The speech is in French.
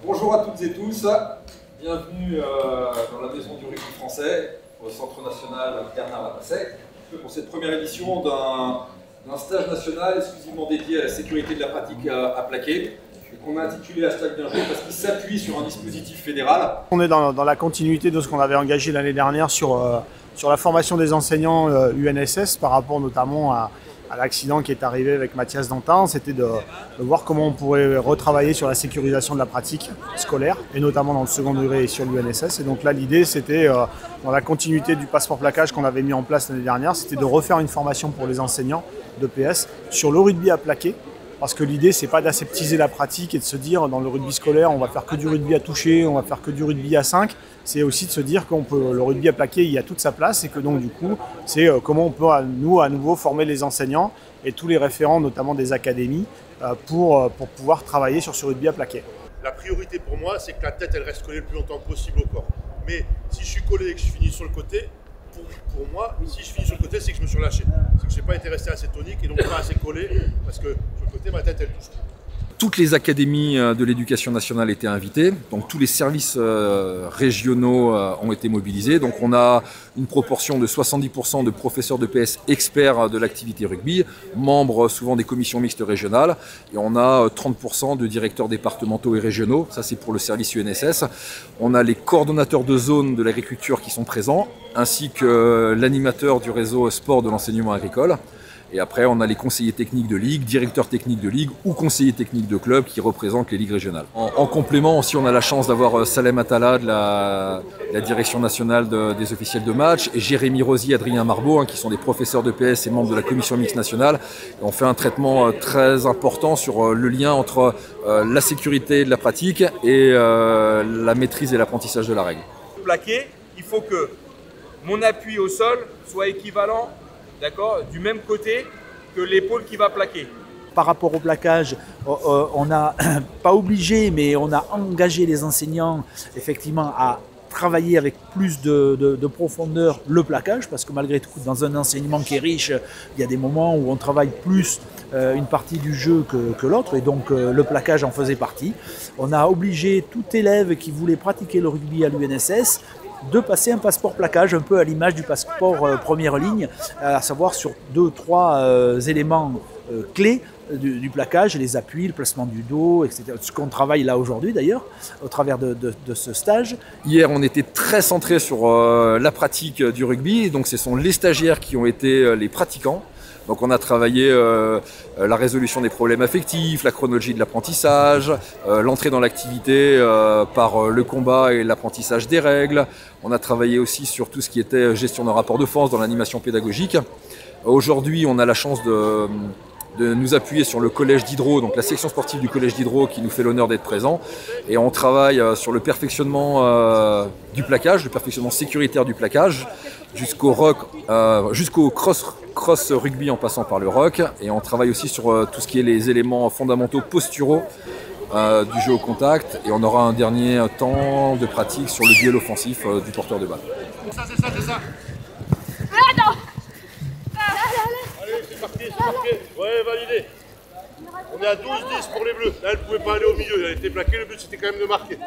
Bonjour à toutes et tous, bienvenue dans la maison du rugby français, au Centre national Bernard Lapasset, pour cette première édition d'un stage national exclusivement dédié à la sécurité de la pratique à plaquer, qu'on a intitulé Hashtag Bien joué parce qu'il s'appuie sur un dispositif fédéral. On est dans la continuité de ce qu'on avait engagé l'année dernière sur la formation des enseignants UNSS par rapport notamment à l'accident qui est arrivé avec Mathias Dantin. C'était de voir comment on pourrait retravailler sur la sécurisation de la pratique scolaire et notamment dans le second degré et sur l'UNSS. Et donc là l'idée c'était, dans la continuité du passeport plaquage qu'on avait mis en place l'année dernière, c'était de refaire une formation pour les enseignants de PS sur le rugby à plaquer. Parce que l'idée, c'est pas d'aseptiser la pratique et de se dire dans le rugby scolaire, on va faire que du rugby à toucher, on va faire que du rugby à 5. C'est aussi de se dire que le rugby à plaquer, il y a toute sa place et que donc du coup, c'est comment on peut à nouveau former les enseignants et tous les référents, notamment des académies, pour pouvoir travailler sur ce rugby à plaquer. La priorité pour moi, c'est que la tête, elle reste collée le plus longtemps possible au corps. Mais si je suis collé et que je finis sur le côté, pour moi, si je finis sur le côté, c'est que je me suis relâché. C'est que je n'ai pas été resté assez tonique et donc pas assez collé, parce que sur le côté, ma tête, elle touche. Toutes les académies de l'éducation nationale étaient invitées, donc tous les services régionaux ont été mobilisés. Donc on a une proportion de 70% de professeurs de PS experts de l'activité rugby, membres souvent des commissions mixtes régionales, et on a 30% de directeurs départementaux et régionaux, ça c'est pour le service UNSS. On a les coordonnateurs de zone de l'agriculture qui sont présents, ainsi que l'animateur du réseau sport de l'enseignement agricole. Et après, on a les conseillers techniques de ligue, directeurs techniques de ligue ou conseillers techniques de club qui représentent les ligues régionales. En complément aussi, on a la chance d'avoir Salem Attala de la direction nationale des officiels de match et Jérémy Rosier, Adrien Marbeau, qui sont des professeurs de PS et membres de la commission mixte nationale. Et on fait un traitement très important sur le lien entre la sécurité de la pratique et la maîtrise et l'apprentissage de la règle. Plaqué, il faut que mon appui au sol soit équivalent, d'accord, du même côté que l'épaule qui va plaquer. Par rapport au plaquage, on n'a pas obligé, mais on a engagé les enseignants effectivement à travailler avec plus de profondeur le plaquage, parce que malgré tout, dans un enseignement qui est riche, il y a des moments où on travaille plus une partie du jeu que l'autre, et donc le plaquage en faisait partie. On a obligé tout élève qui voulait pratiquer le rugby à l'UNSS de passer un passeport plaquage, un peu à l'image du passeport première ligne, à savoir sur 2-3 éléments clés du plaquage, les appuis, le placement du dos, etc. Ce qu'on travaille là aujourd'hui d'ailleurs, au travers de ce stage. Hier, on était très centré sur la pratique du rugby, donc ce sont les stagiaires qui ont été les pratiquants. Donc on a travaillé la résolution des problèmes affectifs, la chronologie de l'apprentissage, l'entrée dans l'activité par le combat et l'apprentissage des règles. On a travaillé aussi sur tout ce qui était gestion d'un rapport de force dans l'animation pédagogique. Aujourd'hui, on a la chance de nous appuyer sur le collège d'Hydro, donc la section sportive du collège d'Hydro qui nous fait l'honneur d'être présent. Et on travaille sur le perfectionnement du plaquage, le perfectionnement sécuritaire du plaquage, jusqu'au cross rugby en passant par le rock. Et on travaille aussi sur tout ce qui est les éléments fondamentaux posturaux du jeu au contact. Et on aura un dernier temps de pratique sur le duel offensif du porteur de balle. C'est ça. Allez, c'est parti. Ouais, validé. On est à 12-10 pour les bleus. Là, elle ne pouvait pas aller au milieu, elle a été plaquée, le but c'était quand même de marquer.